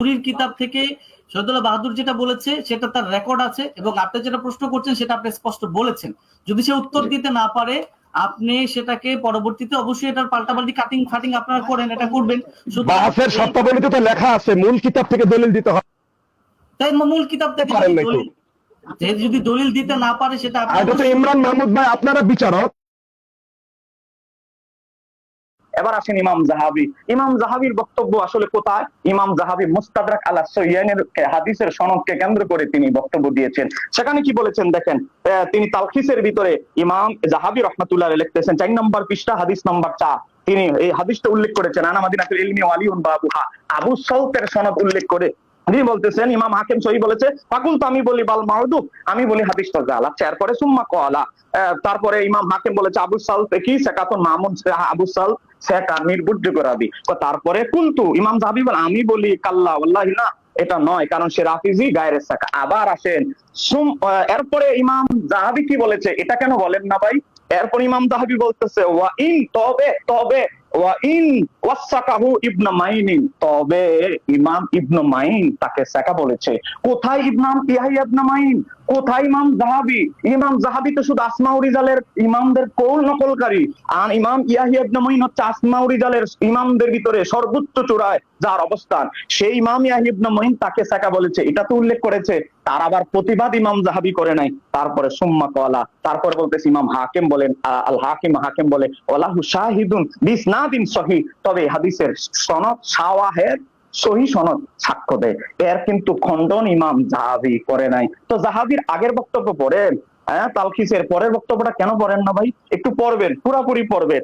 নুরির কিতাব থেকে শহীদুল্লাহ বাহাদুর যেটা বলেছে সেটা তার রেকর্ড আছে, এবং আপনি যেটা প্রশ্ন করছেন সেটা আপনি স্পষ্ট বলেছেন। যদি সে উত্তর দিতে না পারে আপনি সেটাকে পরবর্তীতে অবশ্যই এটার পাল্টাপাল্টি কাটিং ফাটিং আপনারা করেন, এটা করবেন। বাহাসের শর্তাবলীতে তো লেখা আছে মূল কিতাব থেকে দলিল দিতে হবে, তাই মূল কিতাব থেকে যদি দলিল দিতে না পারে সেটা এটা তো ইমরান মাহমুদ ভাই আপনারা বিচারক। এবার আসেন ইমাম জাহাবি। ইমাম জাহাবির বক্তব্য আসলে কোথায়? ইমাম জাহাবি মুস্তাদরাক আলা সহিহাইনের হাদিসের সনদকে কেন্দ্র করে তিনি বক্তব্য দিয়েছেন। সেখানে কি বলেছেন দেখেন, তিনি তালখিসের ভিতরে ইমাম জাহাবি রাহমাতুল্লাহ আলাইহি লিখতেছেন 4 নম্বর পৃষ্ঠা হাদিস নম্বর 4, তিনি এই হাদিসটা উল্লেখ করেছেন আনা মাদিনাতুল ইলমি ওয়ালিউন বাবুহা, আবু সাউতের সনদ উল্লেখ করে তিনি বলতেছেন ইমাম হাকিম সহি বলেছে, ফাকুল তো আমি বলি বাল মাউদুক, আমি বলি হাদিসটা জাল। আচ্ছা, এরপরে সুম্মা কওয়ালা, তারপরে ইমাম হাকিম বলেছে আবু সাল কি সাকাতুন মামুন আবু সাল সেকা নির্বুদ্ধ করাবি। তারপরে কুলতু ইমাম জাহাবি বলে আমি বলি কাল্লা ওয়াল্লাহি না, এটা নয়, কারণ সে রাফিজি গায়রে সাকা। আবার আসেন এরপরে ইমাম জাহাবি কি বলেছে, এটা কেন বলেন না ভাই? এরপর ইমাম জাহাবি বলতেছে ওয়া ইন তবে তবে ওয়া ইন ওয়াসাকাহু ইবনে মাইন, তবে ইমাম ইবনে মাইন তাকে সাকা বলেছে। কোথায় ইমাম ইয়াহইয়া ইবনে মাইন, কোথায় ইমাম জাহাবি? ইমাম জাহাবি তো শুধু আসমাউ রিজালের ইমামদের কৌল নকলকারী, আর ইমাম ইয়াহইয়া ইবনে মাইন হচ্ছে আসমাউ রিজালের ইমামদের ভিতরে সর্বোচ্চ চূড়ায় যার অবস্থান, সেই ইমাম ইয়াহইয়া ইবনে মাইন তাকে সাকা বলেছে, এটা তো উল্লেখ করেছে। তার আবার প্রতিবাদ ইমাম জাহাবি করে নাই। তারপরে সুম্মা কওয়ালা, তারপরে বলতেছে ইমাম হাকিম বলেন আল হাকিম বলে ওয়ালাহু শাহিদুন বিসনাদিন সহিহ, তবে হাদিসের সনদ শাওয়াহিদ সহি সনদ সাক্ষ্য দেয়। এর কিন্তু খণ্ডন ইমাম জাহাবি করে নাই। তো জাহাবির আগের বক্তব্য পড়েন, তালখিসের পরের বক্তব্যটা কেন পড়েন না ভাই? একটু পড়বেন, পুরাপুরি পড়বেন।